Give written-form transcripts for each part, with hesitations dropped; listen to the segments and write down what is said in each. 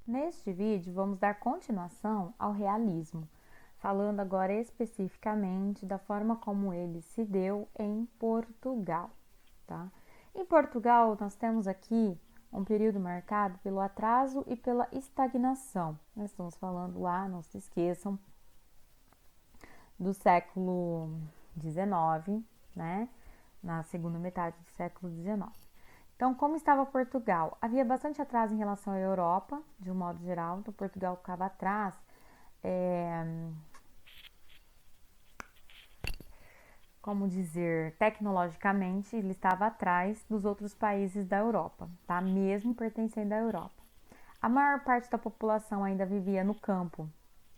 Neste vídeo, vamos dar continuação ao realismo, falando agora especificamente da forma como ele se deu em Portugal, tá? Em Portugal, nós temos aqui um período marcado pelo atraso e pela estagnação. Nós estamos falando lá, não se esqueçam, do século XIX, né? Na segunda metade do século XIX. Então, como estava Portugal? Havia bastante atraso em relação à Europa, de um modo geral. Então, Portugal ficava atrás, como dizer, tecnologicamente, ele estava atrás dos outros países da Europa, tá? Mesmo pertencendo à Europa. A maior parte da população ainda vivia no campo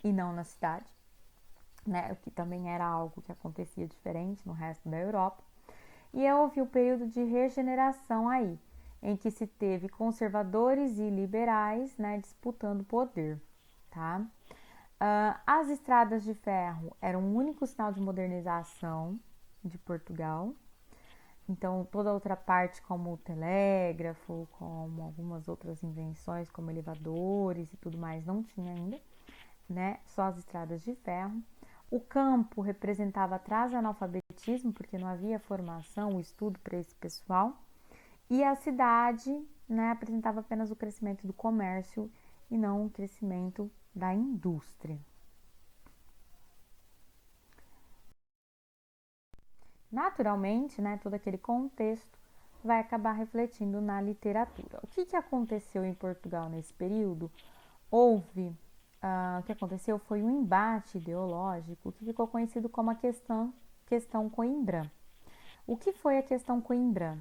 e não na cidade, né? O que também era algo que acontecia diferente no resto da Europa. E houve o período de regeneração aí, em que se teve conservadores e liberais, né, disputando poder, tá? As estradas de ferro eram o único sinal de modernização de Portugal. Então, toda outra parte, como o telégrafo, como algumas outras invenções, como elevadores e tudo mais, não tinha ainda, né? Só as estradas de ferro. O campo representava atraso e analfabetismo, porque não havia formação, estudo para esse pessoal. E a cidade, né, apresentava apenas o crescimento do comércio e não o crescimento da indústria. Naturalmente, né, todo aquele contexto vai acabar refletindo na literatura. O que aconteceu em Portugal nesse período? O que aconteceu foi um embate ideológico que ficou conhecido como a questão Coimbra. O que foi a questão Coimbra?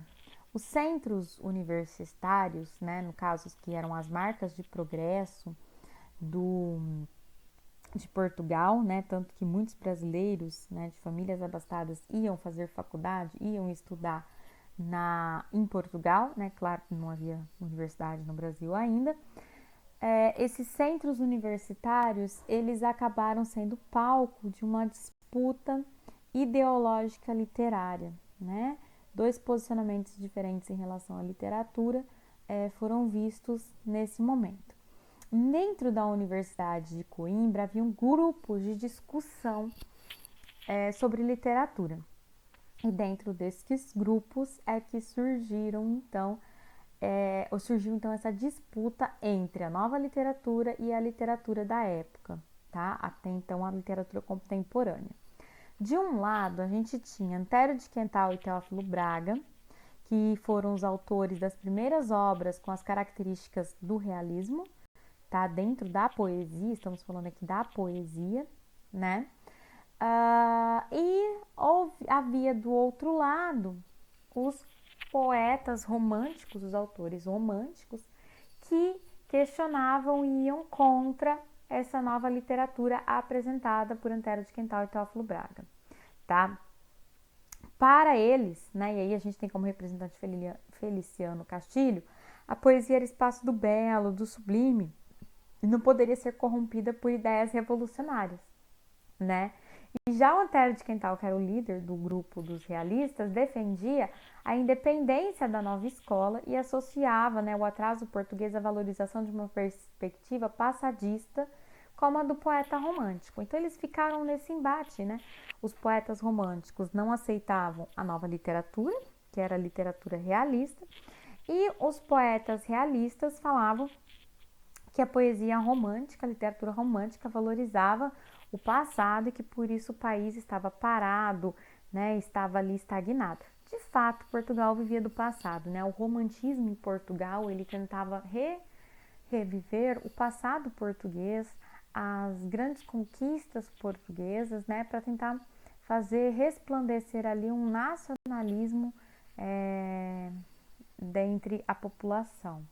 Os centros universitários, né, no caso que eram as marcas de progresso do, de Portugal, né, tanto que muitos brasileiros, né, de famílias abastadas iam fazer faculdade, iam estudar em Portugal, né, claro que não havia universidade no Brasil ainda. Esses centros universitários, eles acabaram sendo palco de uma disputa ideológica literária, né? Dois posicionamentos diferentes em relação à literatura foram vistos nesse momento. Dentro da Universidade de Coimbra havia um grupo de discussão sobre literatura. E dentro desses grupos é que surgiu então essa disputa entre a nova literatura e a literatura da época, tá? Até então a literatura contemporânea. De um lado, a gente tinha Antero de Quental e Teófilo Braga, que foram os autores das primeiras obras com as características do realismo, tá? Dentro da poesia, estamos falando aqui da poesia, né? Havia do outro lado os poetas românticos, os autores românticos, que questionavam e iam contra essa nova literatura apresentada por Antero de Quental e Teófilo Braga, tá? Para eles, né, e aí a gente tem como representante Feliciano Castilho, a poesia era espaço do belo, do sublime, e não poderia ser corrompida por ideias revolucionárias, né? E já o Antero de Quental, que era o líder do grupo dos realistas, defendia a independência da nova escola e associava, né, o atraso português à valorização de uma perspectiva passadista como a do poeta romântico. Então eles ficaram nesse embate, né? Os poetas românticos não aceitavam a nova literatura, que era a literatura realista, e os poetas realistas falavam que a poesia romântica, a literatura romântica valorizava o passado e que por isso o país estava parado, né, estava ali estagnado. De fato, Portugal vivia do passado, né? O romantismo em Portugal, ele tentava reviver o passado português, as grandes conquistas portuguesas, né, para tentar fazer resplandecer ali um nacionalismo dentre a população.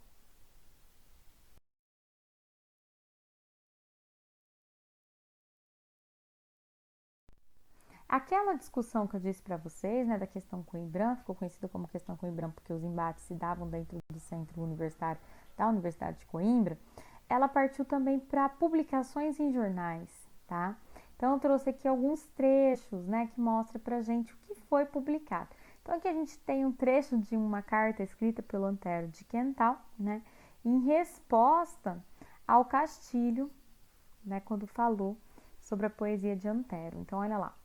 Aquela discussão que eu disse para vocês, né, da questão Coimbra, ficou conhecida como questão Coimbra porque os embates se davam dentro do centro universitário da Universidade de Coimbra, ela partiu também para publicações em jornais, tá? Então eu trouxe aqui alguns trechos, né, que mostra pra gente o que foi publicado. Então aqui a gente tem um trecho de uma carta escrita pelo Antero de Quental, né, em resposta ao Castilho, né, quando falou sobre a poesia de Antero. Então, olha lá.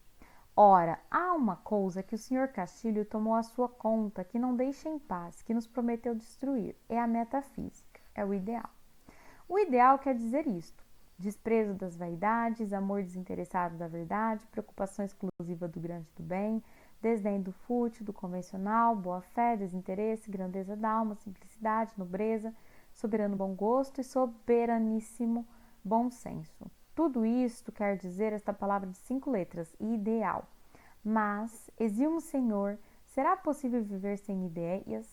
Ora, há uma coisa que o senhor Castilho tomou à sua conta, que não deixa em paz, que nos prometeu destruir. É a metafísica, é o ideal. O ideal quer dizer isto: desprezo das vaidades, amor desinteressado da verdade, preocupação exclusiva do grande e do bem, desdém do fútil, do convencional, boa-fé, desinteresse, grandeza da alma, simplicidade, nobreza, soberano bom gosto e soberaníssimo bom senso. Tudo isto quer dizer esta palavra de 5 letras, ideal. Mas, exilmo Senhor, será possível viver sem ideias?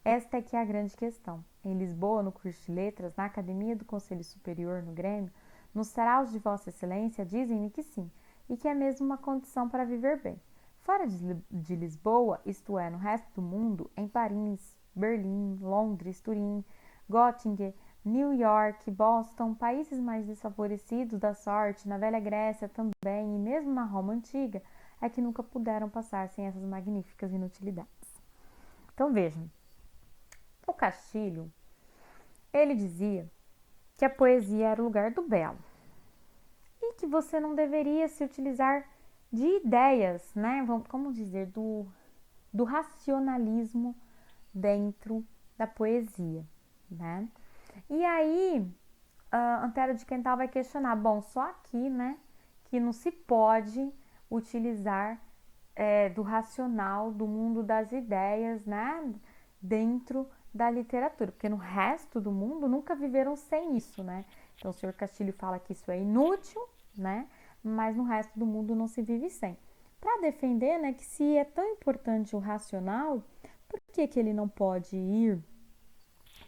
Esta é que é a grande questão. Em Lisboa, no curso de letras, na Academia do Conselho Superior, no Grêmio, nos saraus de Vossa Excelência, dizem-me que sim, e que é mesmo uma condição para viver bem. Fora de Lisboa, isto é, no resto do mundo, em Paris, Berlim, Londres, Turim, Göttingen, New York, Boston, países mais desfavorecidos da sorte, na Velha Grécia também, e mesmo na Roma Antiga, é que nunca puderam passar sem essas magníficas inutilidades. Então vejam, o Castilho, ele dizia que a poesia era o lugar do belo e que você não deveria se utilizar de ideias, né? Como dizer, do racionalismo dentro da poesia, né? E aí, Antero de Quental vai questionar, bom, só aqui, né, que não se pode utilizar do racional, do mundo das ideias, né, dentro da literatura, porque no resto do mundo nunca viveram sem isso, né? Então o senhor Castilho fala que isso é inútil, né? Mas no resto do mundo não se vive sem. Para defender, né, que se é tão importante o racional, por que ele não pode ir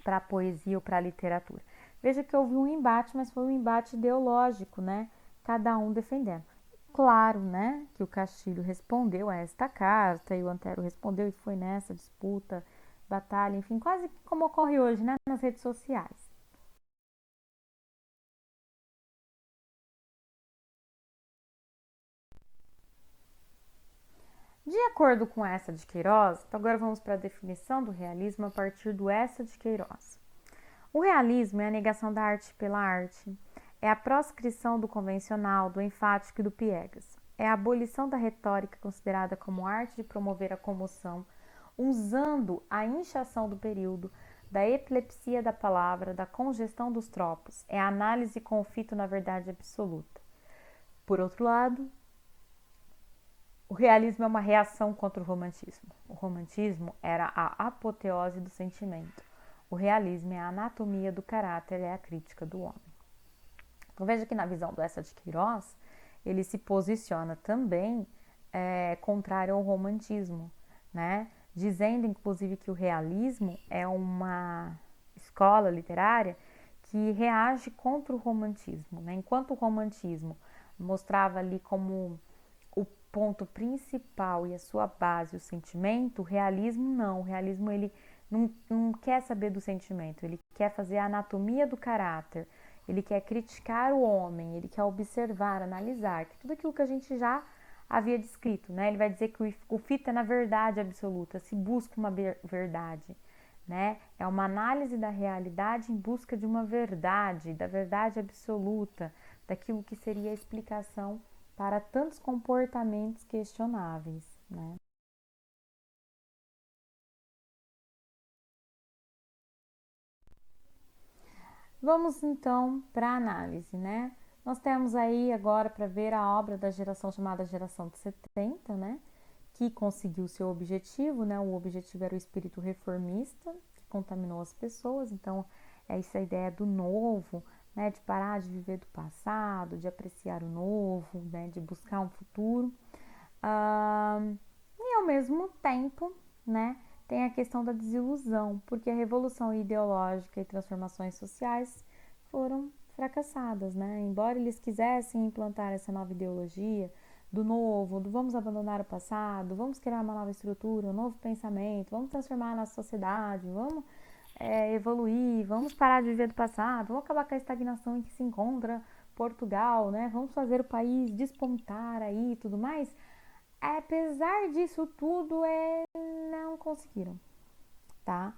para a poesia ou para a literatura? Veja que houve um embate, mas foi um embate ideológico, né? Cada um defendendo. Claro, né, que o Castilho respondeu a esta carta e o Antero respondeu e foi nessa disputa, batalha, enfim, quase como ocorre hoje, né, nas redes sociais. De acordo com essa de Queiroz, então agora vamos para a definição do realismo a partir do essa de Queiroz. O realismo é a negação da arte pela arte, é a proscrição do convencional, do enfático e do piegas, é a abolição da retórica considerada como arte de promover a comoção, usando a inchação do período, da epilepsia da palavra, da congestão dos tropos, é a análise com o fito na verdade absoluta. Por outro lado, o realismo é uma reação contra o romantismo. O romantismo era a apoteose do sentimento. O realismo é a anatomia do caráter, é a crítica do homem. Então veja que na visão do Essa de Queiroz, ele se posiciona também contrário ao romantismo, né? Dizendo inclusive que o realismo é uma escola literária que reage contra o romantismo, né? Enquanto o romantismo mostrava ali como o ponto principal e a sua base o sentimento, o realismo não. O realismo ele não quer saber do sentimento, ele quer fazer a anatomia do caráter, ele quer criticar o homem, ele quer observar, analisar, que tudo aquilo que a gente já havia descrito, né? Ele vai dizer que o fito é na verdade absoluta, se busca uma verdade, né? É uma análise da realidade em busca de uma verdade, da verdade absoluta, daquilo que seria a explicação para tantos comportamentos questionáveis, né? Vamos então para a análise, né? Nós temos aí agora para ver a obra da geração chamada Geração de 70, né? Que conseguiu seu objetivo, né? O objetivo era o espírito reformista, que contaminou as pessoas, então é essa ideia do novo, né? De parar de viver do passado, de apreciar o novo, né? De buscar um futuro. E ao mesmo tempo, né? Tem a questão da desilusão, porque a revolução ideológica e transformações sociais foram fracassadas, né? Embora eles quisessem implantar essa nova ideologia do novo, do vamos abandonar o passado, vamos criar uma nova estrutura, um novo pensamento, vamos transformar a nossa sociedade, vamos evoluir, vamos parar de viver do passado, vamos acabar com a estagnação em que se encontra Portugal, né? Vamos fazer o país despontar aí e tudo mais. Apesar disso tudo, não conseguiram, tá?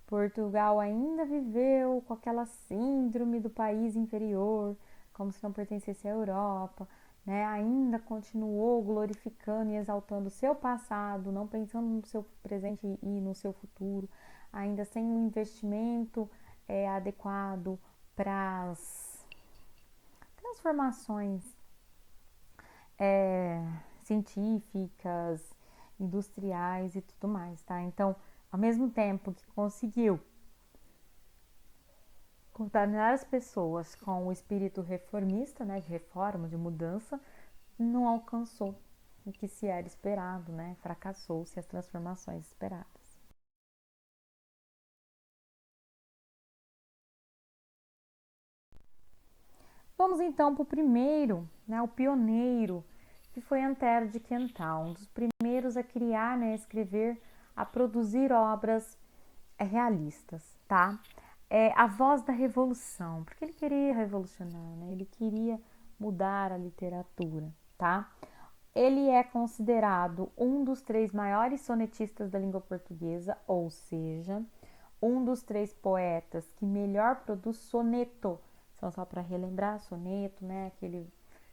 Portugal ainda viveu com aquela síndrome do país inferior, como se não pertencesse à Europa, né? Ainda continuou glorificando e exaltando o seu passado, não pensando no seu presente e no seu futuro, ainda sem um investimento adequado para as transformações científicas, industriais e tudo mais, tá? Então, ao mesmo tempo que conseguiu contaminar as pessoas com o espírito reformista, né, de reforma, de mudança, não alcançou o que se era esperado, né? Fracassou-se as transformações esperadas. Vamos então para o primeiro, né, o pioneiro, que foi Antero de Quental, um dos primeiros a criar, né, a escrever, a produzir obras realistas, tá? A voz da revolução, porque ele queria revolucionar, né? Ele queria mudar a literatura, tá? Ele é considerado um dos 3 maiores sonetistas da língua portuguesa, ou seja, um dos 3 poetas que melhor produz soneto. Então, só para relembrar, soneto, né? Aquele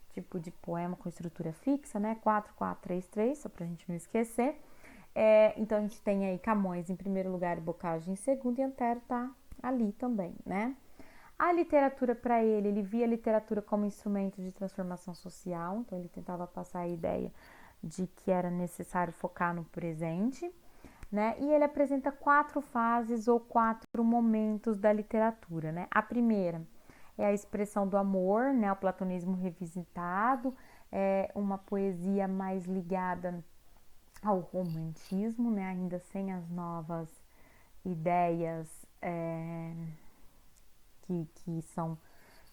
tipo de poema com estrutura fixa, né? 4, 4, 3, 3, só para a gente não esquecer. Então, a gente tem aí Camões em primeiro lugar e Boccaccio em segundo, e Antero tá ali também, né? A literatura para ele via a literatura como instrumento de transformação social, então ele tentava passar a ideia de que era necessário focar no presente, né? E ele apresenta 4 fases ou 4 momentos da literatura, né? A primeira é a expressão do amor, né? O platonismo revisitado, é uma poesia mais ligada ao romantismo, né? Ainda sem as novas ideias que são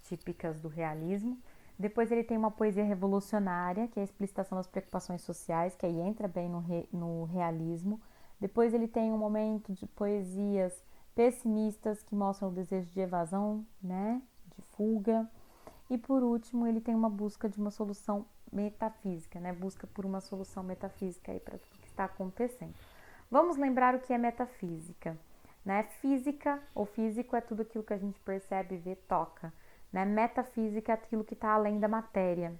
típicas do realismo. Depois ele tem uma poesia revolucionária, que é a explicitação das preocupações sociais, que aí entra bem no realismo. Depois ele tem um momento de poesias pessimistas, que mostram o desejo de evasão, né, de fuga. E por último, ele tem uma busca de uma solução metafísica, né, busca por uma solução metafísica aí para tudo que está acontecendo. Vamos lembrar o que é metafísica, né? Física ou físico é tudo aquilo que a gente percebe, vê, toca, né? Metafísica é aquilo que está além da matéria,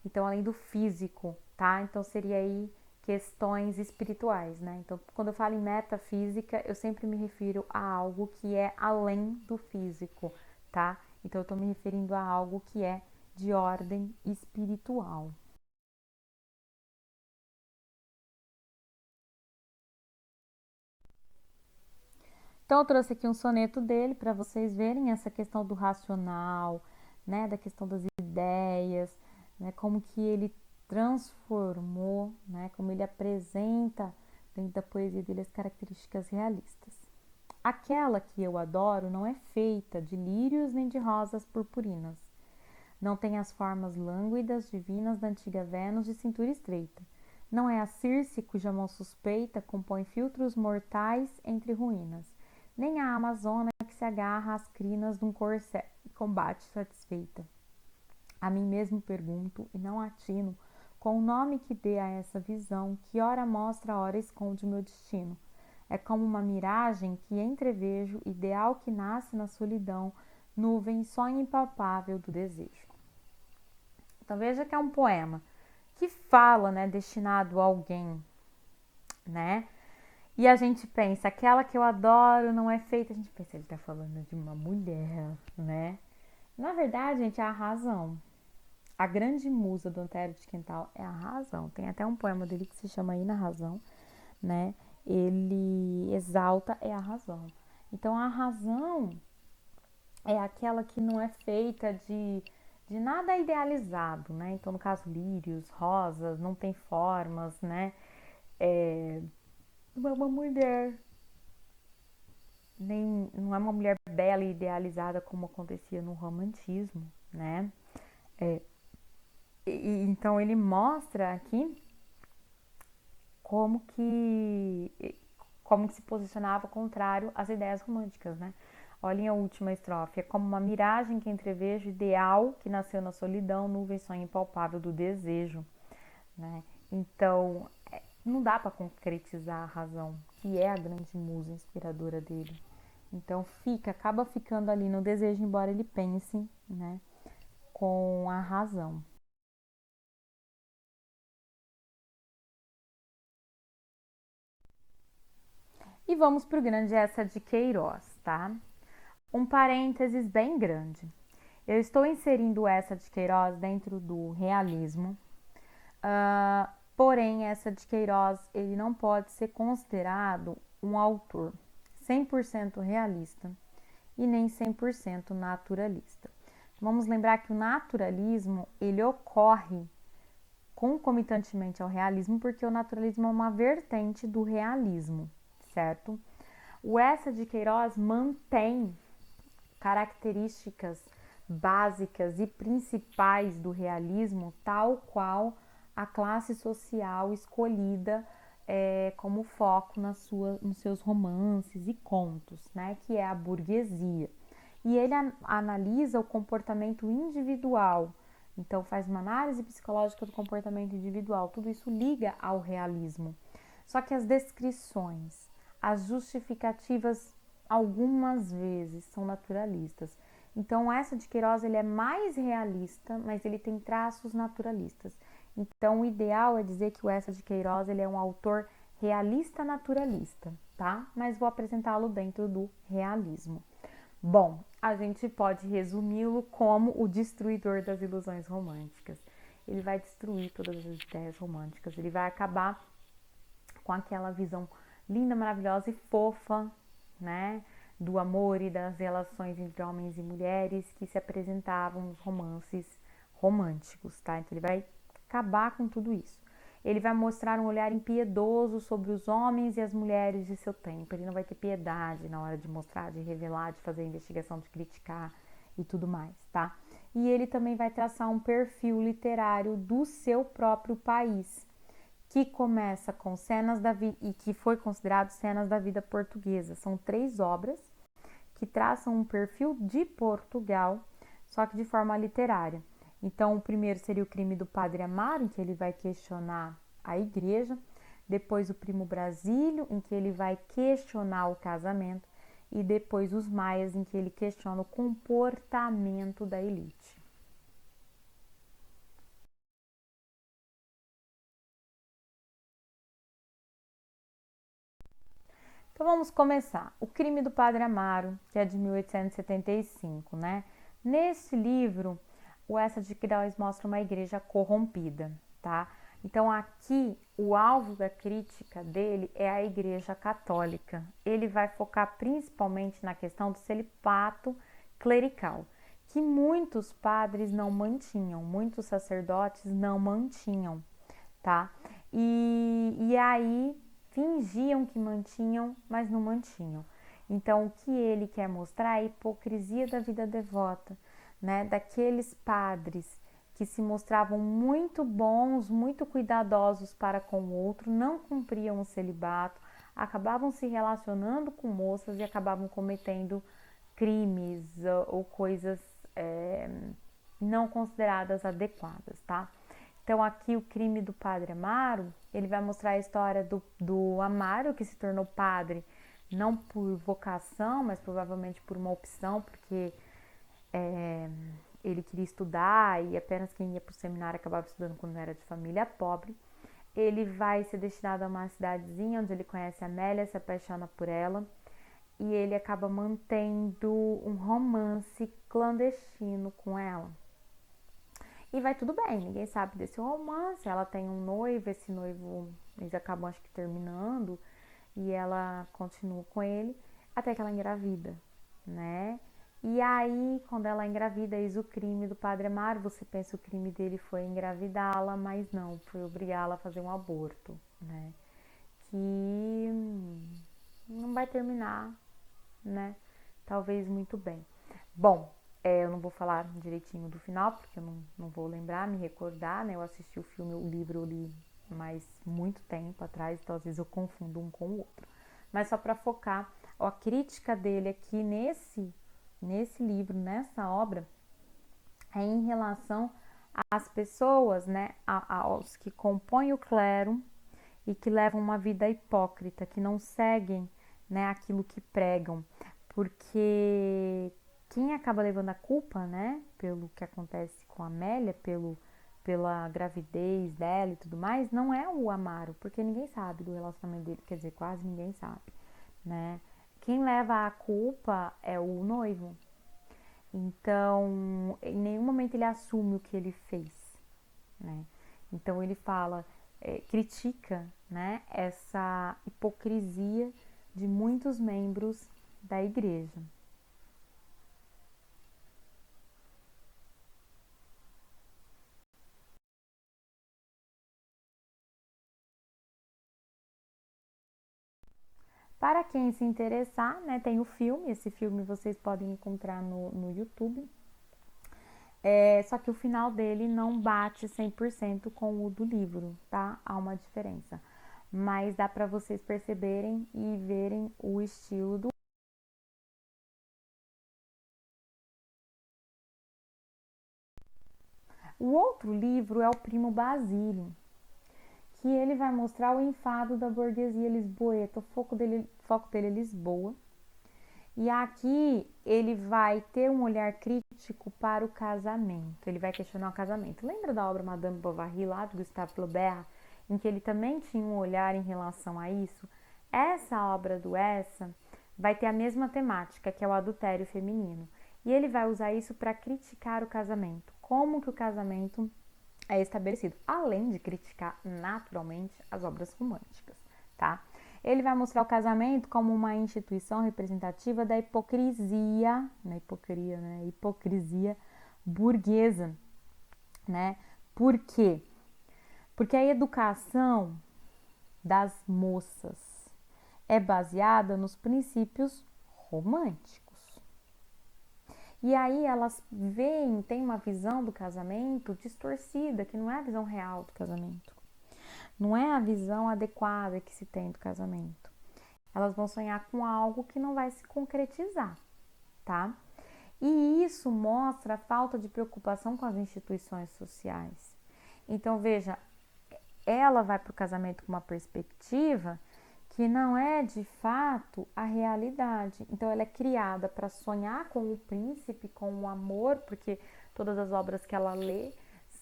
então além do físico, tá? Então seria aí questões espirituais, né? Então quando eu falo em metafísica, eu sempre me refiro a algo que é além do físico, tá? Então eu estou me referindo a algo que é de ordem espiritual. Então eu trouxe aqui um soneto dele para vocês verem essa questão do racional, né, da questão das ideias, né, como que ele transformou, né, como ele apresenta dentro da poesia dele as características realistas. Aquela que eu adoro não é feita de lírios nem de rosas purpurinas. Não tem as formas lânguidas divinas da antiga Vênus de cintura estreita. Não é a Circe cuja mão suspeita compõe filtros mortais entre ruínas, nem a Amazona que se agarra às crinas de um corcel e combate satisfeita. A mim mesmo pergunto, e não atino, com o nome que dê a essa visão, que ora mostra, ora esconde o meu destino. É como uma miragem que entrevejo, ideal que nasce na solidão, nuvem, sonho impalpável do desejo. Então veja que é um poema que fala, né, destinado a alguém, né? E a gente pensa, aquela que eu adoro não é feita, a gente pensa, ele tá falando de uma mulher, né? Na verdade, gente, é a razão. A grande musa do Antero de Quental é a razão. Tem até um poema dele que se chama Aí na Razão, né? Ele exalta a razão. Então a razão é aquela que não é feita de nada idealizado, né? Então, no caso, lírios, rosas, não tem formas, né? Não é uma mulher, nem não é uma mulher bela e idealizada como acontecia no romantismo, né? É, então ele mostra aqui como que como que se posicionava contrário às ideias românticas, né? Olhem a última estrofe, é como uma miragem que entrevejo, ideal que nasceu na solidão, nuvem sonho impalpável do desejo, né? Então, não dá para concretizar a razão, que é a grande musa inspiradora dele, Então acaba ficando ali no desejo, embora ele pense, né, com a razão. E vamos para o grande Essa de Queiroz, tá? Um parênteses bem grande. Eu estou inserindo Essa de Queiroz dentro do realismo, porém Essa de Queiroz ele não pode ser considerado um autor 100% realista e nem 100% naturalista. Vamos lembrar que o naturalismo ele ocorre concomitantemente ao realismo, porque o naturalismo é uma vertente do realismo, certo? O Essa de Queiroz mantém características básicas e principais do realismo, tal qual a classe social escolhida como foco nos seus romances e contos, né, que é a burguesia. E ele analisa o comportamento individual, então faz uma análise psicológica do comportamento individual, tudo isso liga ao realismo. Só que as descrições, as justificativas, algumas vezes são naturalistas. Então Essa de Queiroz ele é mais realista, mas ele tem traços naturalistas. Então o ideal é dizer que o Essa de Queiroz ele é um autor realista naturalista, tá? Mas vou apresentá-lo dentro do realismo. Bom, a gente pode resumi-lo como o destruidor das ilusões românticas. Ele vai destruir todas as ideias românticas, ele vai acabar com aquela visão linda, maravilhosa e fofa, né, do amor e das relações entre homens e mulheres que se apresentavam nos romances românticos, tá? Então ele vai acabar com tudo isso. Ele vai mostrar um olhar impiedoso sobre os homens e as mulheres de seu tempo. Ele não vai ter piedade na hora de mostrar, de revelar, de fazer investigação, de criticar e tudo mais, tá? E ele também vai traçar um perfil literário do seu próprio país, que começa com cenas da vida e que foi considerado cenas da vida portuguesa. São 3 obras que traçam um perfil de Portugal, só que de forma literária. Então, o primeiro seria o Crime do Padre Amaro, em que ele vai questionar a igreja. Depois, o Primo Brasílio, em que ele vai questionar o casamento. E depois, os Maias, em que ele questiona o comportamento da elite. Então vamos começar. O Crime do Padre Amaro, que é de 1875, né? Nesse livro, o Essa de Queiroz mostra uma igreja corrompida, tá? Então aqui o alvo da crítica dele é a igreja católica. Ele vai focar principalmente na questão do celibato clerical, que muitos padres não mantinham, muitos sacerdotes não mantinham, tá? E aí fingiam que mantinham, mas não mantinham. Então, o que ele quer mostrar é a hipocrisia da vida devota, né? Daqueles padres que se mostravam muito bons, muito cuidadosos para com o outro, não cumpriam o celibato, acabavam se relacionando com moças e acabavam cometendo crimes ou coisas não consideradas adequadas, tá? Então aqui o Crime do Padre Amaro, ele vai mostrar a história do Amaro, que se tornou padre não por vocação, mas provavelmente por uma opção, porque ele queria estudar e apenas quem ia para o seminário acabava estudando quando era de família pobre. Ele vai ser destinado a uma cidadezinha onde ele conhece a Amélia, se apaixona por ela e ele acaba mantendo um romance clandestino com ela. E vai tudo bem, ninguém sabe desse romance. Ela tem um noivo, esse noivo eles acabam acho que terminando e ela continua com ele até que ela engravida, né? E aí, quando ela engravida, eis o crime do Padre Amaro. Você pensa que o crime dele foi engravidá-la, mas não, foi obrigá-la a fazer um aborto, né? Que não vai terminar, né? Talvez muito bem. Bom, eu não vou falar direitinho do final, porque eu não vou lembrar, me recordar, né? Eu assisti o filme, o livro eu li mais muito tempo atrás, então às vezes eu confundo um com o outro. Mas só para focar, a crítica dele aqui nesse livro, nessa obra, é em relação às pessoas, né? Aos que compõem o clero e que levam uma vida hipócrita, que não seguem, né, aquilo que pregam. porque quem acaba levando a culpa, né, pelo que acontece com a Amélia, pela gravidez dela e tudo mais, não é o Amaro, porque ninguém sabe do relacionamento dele, quer dizer, quase ninguém sabe, né? Quem leva a culpa é o noivo. Então, em nenhum momento ele assume o que ele fez, né? Então ele fala, critica, né, essa hipocrisia de muitos membros da igreja. Para quem se interessar, né, tem o filme, esse filme vocês podem encontrar no YouTube. Só que o final dele não bate 100% com o do livro, tá? Há uma diferença. Mas dá para vocês perceberem e verem o estilo do. O outro livro é o Primo Basílio, que ele vai mostrar o enfado da burguesia lisboeta. O foco dele é Lisboa. E aqui ele vai ter um olhar crítico para o casamento. Ele vai questionar o casamento. Lembra da obra Madame Bovary, lá do Gustave Flaubert, em que ele também tinha um olhar em relação a isso? Essa obra do Essa vai ter a mesma temática, que é o adultério feminino. E ele vai usar isso para criticar o casamento. Como que o casamento é estabelecido, além de criticar naturalmente as obras românticas, tá? Ele vai mostrar o casamento como uma instituição representativa da hipocrisia, hipocrisia burguesa, né? Por quê? Porque a educação das moças é baseada nos princípios românticos. E aí elas têm uma visão do casamento distorcida, que não é a visão real do casamento. Não é a visão adequada que se tem do casamento. Elas vão sonhar com algo que não vai se concretizar, tá? E isso mostra a falta de preocupação com as instituições sociais. Então, veja, ela vai para o casamento com uma perspectiva que não é de fato a realidade. Então, ela é criada para sonhar com o príncipe, com o amor, porque todas as obras que ela lê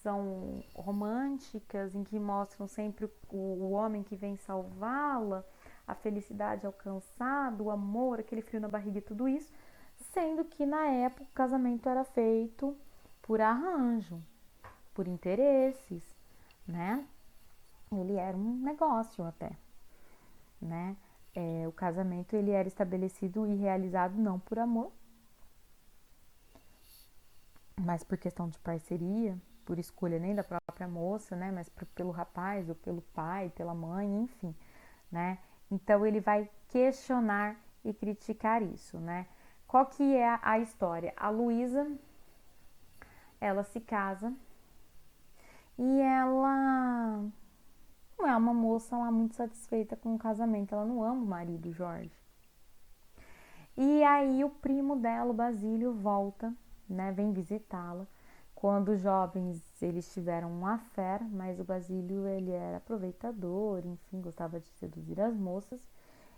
são românticas, em que mostram sempre o homem que vem salvá-la, a felicidade alcançada, o amor, aquele frio na barriga e tudo isso, sendo que na época o casamento era feito por arranjo, por interesses, né? Ele era um negócio até, né? O casamento ele era estabelecido e realizado não por amor, mas por questão de parceria, por escolha nem da própria moça, né? Mas pelo rapaz ou pelo pai, pela mãe, enfim, né? Então ele vai questionar e criticar isso, né? Qual que é a história? A Luísa, ela se casa e ela não é uma moça lá muito satisfeita com o casamento, ela não ama o marido, Jorge. E aí o primo dela, o Basílio, volta, né, vem visitá-la. Quando jovens eles tiveram uma fé, mas o Basílio ele era aproveitador, enfim, gostava de seduzir as moças.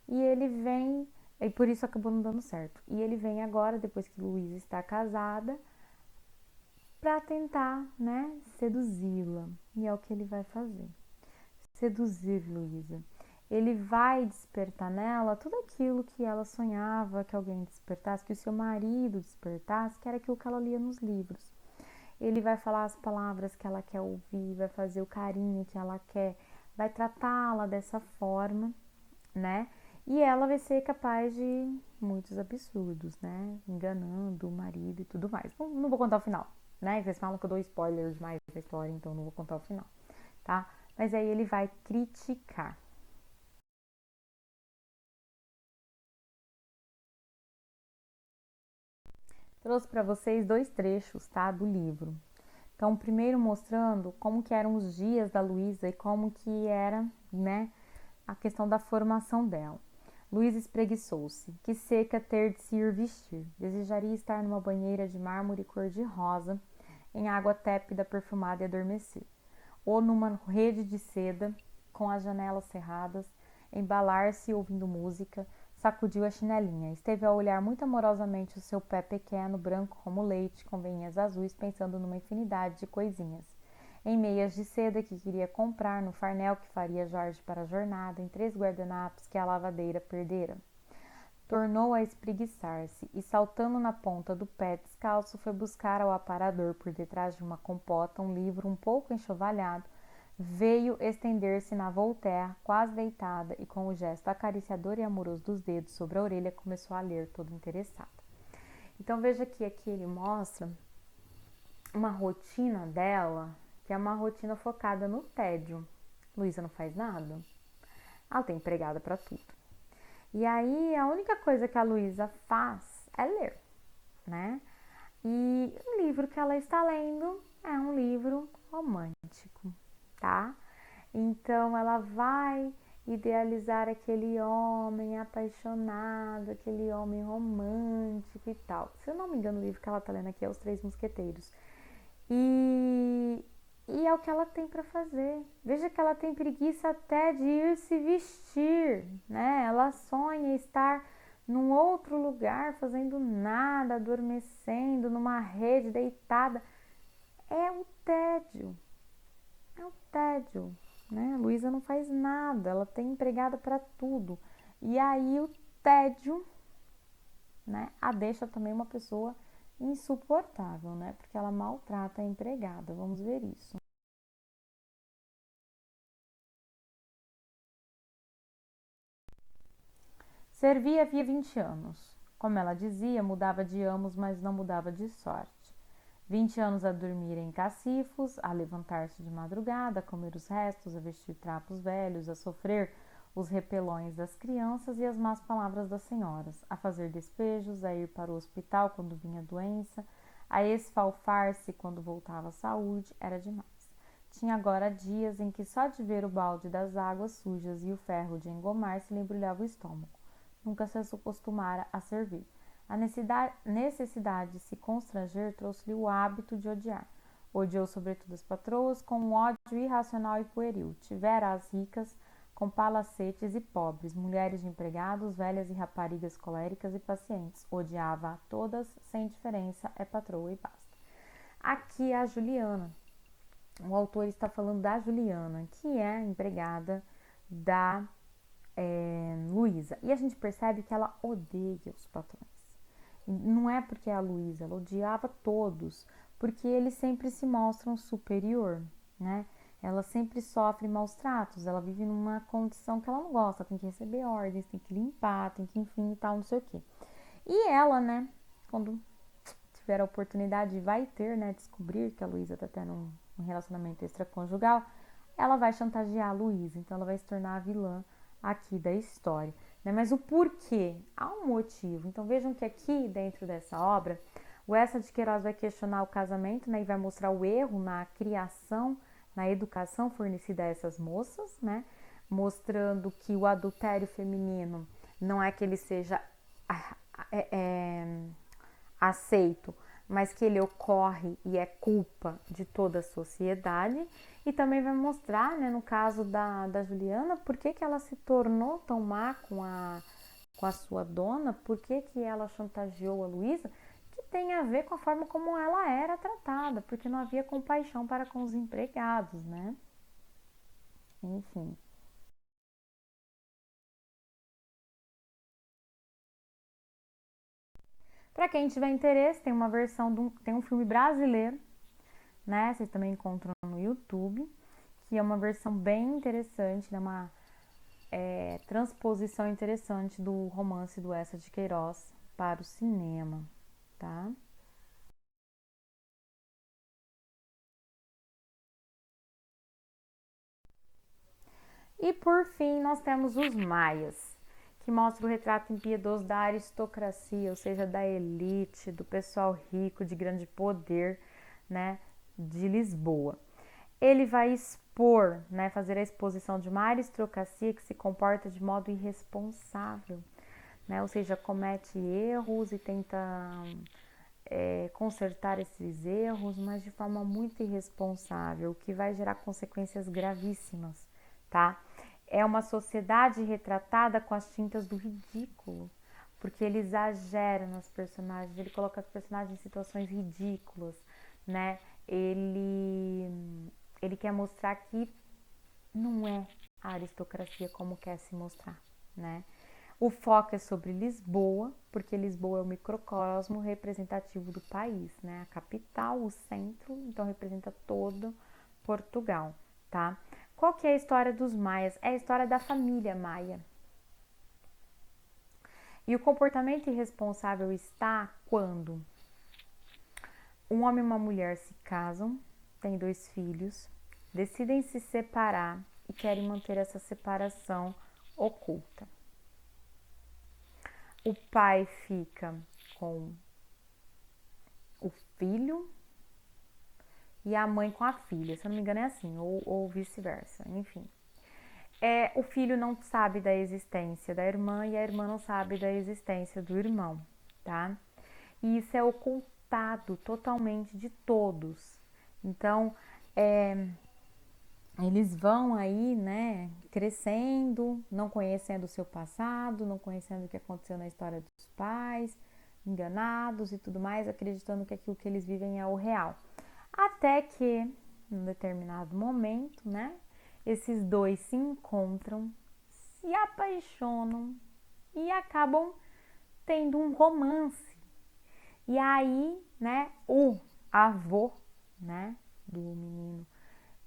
E ele vem, e por isso acabou não dando certo. E ele vem agora, depois que Luísa está casada, para tentar, né, seduzi-la. E é o que ele vai fazer. Seduzir Luísa. Ele vai despertar nela tudo aquilo que ela sonhava que alguém despertasse, que o seu marido despertasse, que era aquilo que ela lia nos livros. Ele vai falar as palavras que ela quer ouvir, vai fazer o carinho que ela quer, vai tratá-la dessa forma, né? E ela vai ser capaz de muitos absurdos, né? Enganando o marido e tudo mais. Não vou contar o final, né? Vocês falam que eu dou spoilers demais da história, então não vou contar o final, tá? Mas aí ele vai criticar. Trouxe para vocês dois trechos, tá, do livro. Então, primeiro mostrando como que eram os dias da Luísa e como que era, né, a questão da formação dela. Luísa espreguiçou-se. Que seca ter de se ir vestir. Desejaria estar numa banheira de mármore cor-de-rosa, em água tépida, perfumada e adormecer. Ou numa rede de seda, com as janelas cerradas, embalar-se ouvindo música, sacudiu a chinelinha. Esteve a olhar muito amorosamente o seu pé pequeno, branco como leite, com veinhas azuis, pensando numa infinidade de coisinhas. Em meias de seda que queria comprar, no farnel que faria Jorge para a jornada, em 3 guardanapos que a lavadeira perdera. Tornou a espreguiçar-se e, saltando na ponta do pé descalço, foi buscar ao aparador, por detrás de uma compota, um livro um pouco enxovalhado. Veio estender-se na Voltaire, quase deitada, e com o gesto acariciador e amoroso dos dedos sobre a orelha, começou a ler, toda interessada. Então veja que aqui ele mostra uma rotina dela, que é uma rotina focada no tédio. Luísa não faz nada. Ela tem empregada para tudo. E aí a única coisa que a Luísa faz é ler, né? E o livro que ela está lendo é um livro romântico, tá? Então ela vai idealizar aquele homem apaixonado, aquele homem romântico e tal. Se eu não me engano, o livro que ela está lendo aqui é Os Três Mosqueteiros. E é o que ela tem para fazer. Veja que ela tem preguiça até de ir se vestir, né? Ela sonha estar num outro lugar, fazendo nada, adormecendo numa rede, deitada. É o tédio. É o tédio, né? A Luísa não faz nada, ela tem empregada para tudo. E aí o tédio, né, a deixa também uma pessoa insuportável, né? Porque ela maltrata a empregada. Vamos ver isso. Servia havia 20 anos. Como ela dizia, mudava de amos, mas não mudava de sorte. 20 anos a dormir em cacifos, a levantar-se de madrugada, a comer os restos, a vestir trapos velhos, a sofrer os repelões das crianças e as más palavras das senhoras, a fazer despejos, a ir para o hospital quando vinha doença, a esfalfar-se quando voltava a saúde, era demais. Tinha agora dias em que só de ver o balde das águas sujas e o ferro de engomar se lhe embrulhava o estômago. Nunca se acostumara a servir. A necessidade de se constranger trouxe-lhe o hábito de odiar. Odiou sobretudo as patroas com um ódio irracional e pueril. Tivera as ricas com palacetes e pobres, mulheres de empregados, velhas e raparigas coléricas e pacientes. Odiava a todas, sem diferença, é patroa e basta. Aqui é a Juliana. O autor está falando da Juliana, que é a empregada da Luísa. E a gente percebe que ela odeia os patrões. Não é porque é a Luísa, ela odiava todos, porque eles sempre se mostram superior, né? Ela sempre sofre maus tratos, ela vive numa condição que ela não gosta, tem que receber ordens, tem que limpar, tem que enfim e tal, não sei o quê. E ela, né, quando tiver a oportunidade, vai ter, né, descobrir que a Luísa tá tendo um relacionamento extraconjugal, ela vai chantagear a Luísa, então ela vai se tornar a vilã aqui da história, né? Mas o porquê? Há um motivo. Então vejam que aqui dentro dessa obra, o Eça de Queiroz vai questionar o casamento, né? E vai mostrar o erro na criação, na educação fornecida a essas moças, né? Mostrando que o adultério feminino não é que ele seja aceito, mas que ele ocorre e é culpa de toda a sociedade. E também vai mostrar, né, no caso da Juliana, por que ela se tornou tão má com a sua dona, por que ela chantageou a Luísa, que tem a ver com a forma como ela era tratada, porque não havia compaixão para com os empregados, né? Enfim. Para quem tiver interesse, tem uma versão tem um filme brasileiro, né? Vocês também encontram no YouTube, que é uma versão bem interessante, né? Uma transposição interessante do romance do Eça de Queiroz para o cinema, tá? E por fim, nós temos os Maias, que mostra o retrato impiedoso da aristocracia, ou seja, da elite, do pessoal rico, de grande poder, né, de Lisboa. Ele vai expor, né, fazer a exposição de uma aristocracia que se comporta de modo irresponsável, né, ou seja, comete erros e tenta consertar esses erros, mas de forma muito irresponsável, o que vai gerar consequências gravíssimas, tá? é uma sociedade retratada com as tintas do ridículo, porque ele exagera nas personagens, ele coloca as personagens em situações ridículas, né? Ele quer mostrar que não é a aristocracia como quer se mostrar, né? O foco é sobre Lisboa, porque Lisboa é o microcosmo representativo do país, né? A capital, o centro, então representa todo Portugal, tá? Qual que é a história dos maias? É a história da família maia. E o comportamento irresponsável está quando um homem e uma mulher se casam, têm 2 filhos, decidem se separar e querem manter essa separação oculta. O pai fica com o filho e a mãe com a filha, se eu não me engano é assim, ou vice-versa, enfim. O filho não sabe da existência da irmã e a irmã não sabe da existência do irmão, tá? E isso é ocultado totalmente de todos. Então, eles vão aí, né, crescendo, não conhecendo o seu passado, não conhecendo o que aconteceu na história dos pais, enganados e tudo mais, acreditando que aquilo que eles vivem é o real. Até que, num determinado momento, né, esses 2 se encontram, se apaixonam e acabam tendo um romance. E aí, né, o avô, né, do menino,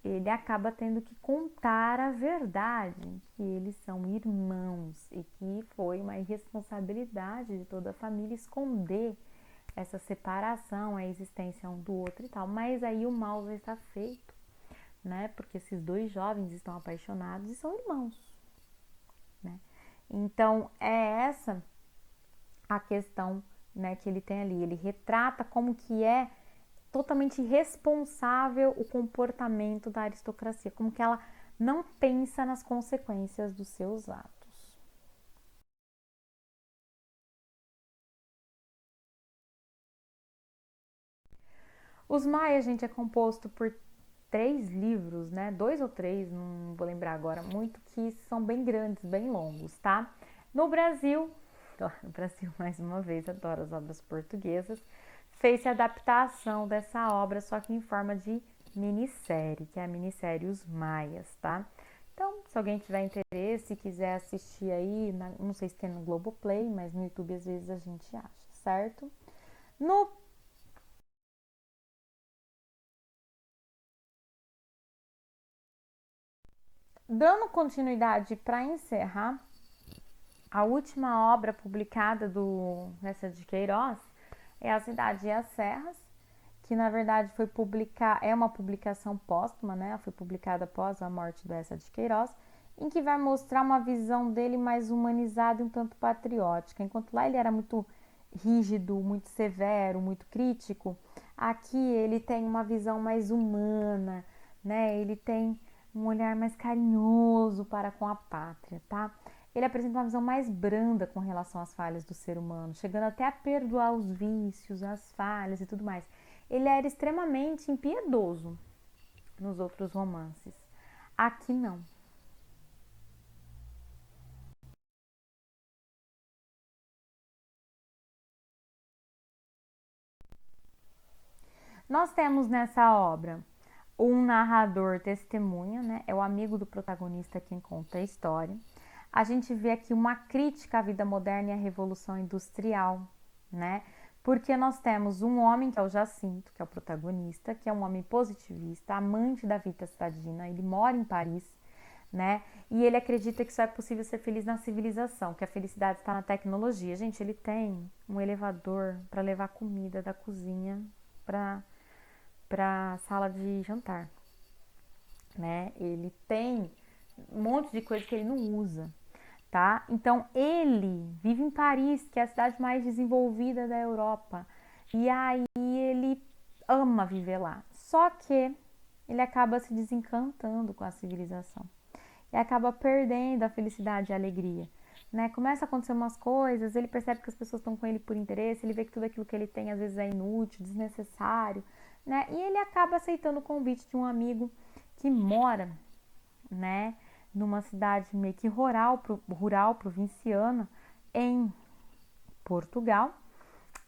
ele acaba tendo que contar a verdade, que eles são irmãos e que foi uma irresponsabilidade de toda a família esconder essa separação, a existência um do outro e tal. Mas aí o mal já está feito, né? Porque esses 2 jovens estão apaixonados e são irmãos, né? Então é essa a questão, né, que ele tem ali. Ele retrata como que é totalmente irresponsável o comportamento da aristocracia, como que ela não pensa nas consequências dos seus atos. Os Maias, gente, é composto por 3 livros, né? 2 ou 3, não vou lembrar agora muito, que são bem grandes, bem longos, tá? No Brasil mais uma vez, adoro as obras portuguesas, fez-se a adaptação dessa obra, só que em forma de minissérie, que é a minissérie Os Maias, tá? Então, se alguém tiver interesse, quiser assistir aí, não sei se tem no Globoplay, mas no YouTube às vezes a gente acha, certo? No Dando continuidade para encerrar, a última obra publicada do Nessa de Queiroz é A Cidade e as Serras, que na verdade é uma publicação póstuma, né? Foi publicada após a morte do Essa de Queiroz, em que vai mostrar uma visão dele mais humanizada e um tanto patriótica. Enquanto lá ele era muito rígido, muito severo, muito crítico, aqui ele tem uma visão mais humana, né? Ele tem um olhar mais carinhoso para com a pátria, tá? Ele apresenta uma visão mais branda com relação às falhas do ser humano, chegando até a perdoar os vícios, as falhas e tudo mais. Ele era extremamente impiedoso nos outros romances. Aqui não. Nós temos nessa obra um narrador testemunha, né? É o amigo do protagonista quem conta a história. A gente vê aqui uma crítica à vida moderna e à revolução industrial, né? Porque nós temos um homem que é o Jacinto, que é o protagonista, que é um homem positivista, amante da vida citadina, ele mora em Paris, né? E ele acredita que só é possível ser feliz na civilização, que a felicidade está na tecnologia. Gente, ele tem um elevador para levar comida da cozinha para a sala de jantar, né? Ele tem um monte de coisa que ele não usa, tá? Então ele vive em Paris, que é a cidade mais desenvolvida da Europa, e aí ele ama viver lá. Só que ele acaba se desencantando com a civilização e acaba perdendo a felicidade e a alegria. Né? Começa a acontecer umas coisas, ele percebe que as pessoas estão com ele por interesse, ele vê que tudo aquilo que ele tem às vezes é inútil, desnecessário, né? E ele acaba aceitando o convite de um amigo que mora, né, numa cidade meio que rural, provinciana, em Portugal,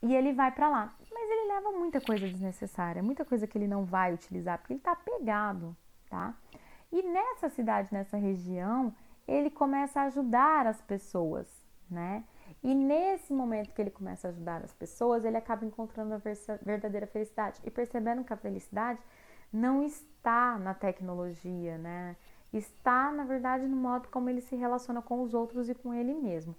e ele vai para lá. Mas ele leva muita coisa desnecessária, muita coisa que ele não vai utilizar, porque ele está apegado, tá? E nessa cidade, nessa região, ele começa a ajudar as pessoas, né? E nesse momento que ele começa a ajudar as pessoas, ele acaba encontrando a verdadeira felicidade e percebendo que a felicidade não está na tecnologia, né? Está, na verdade, no modo como ele se relaciona com os outros e com ele mesmo.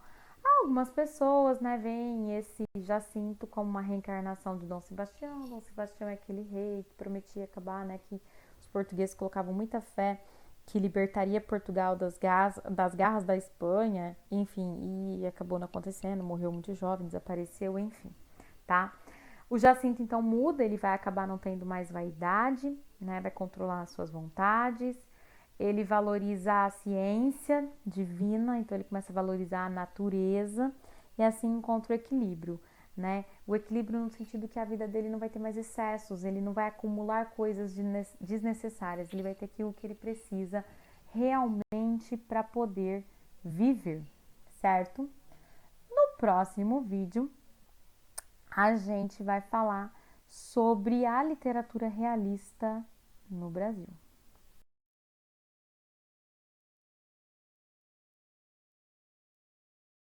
Algumas pessoas, né, veem esse Jacinto como uma reencarnação de Dom Sebastião. Dom Sebastião é aquele rei que prometia acabar, né, que os portugueses colocavam muita fé que libertaria Portugal das garras da Espanha, enfim, e acabou não acontecendo, morreu muito jovem, desapareceu, enfim, tá? O Jacinto então muda, ele vai acabar não tendo mais vaidade, né? Vai controlar as suas vontades, ele valoriza a ciência divina, então ele começa a valorizar a natureza e assim encontra o equilíbrio, né? O equilíbrio no sentido que a vida dele não vai ter mais excessos, ele não vai acumular coisas desnecessárias, ele vai ter aquilo que ele precisa realmente para poder viver, certo? No próximo vídeo, a gente vai falar sobre a literatura realista no Brasil.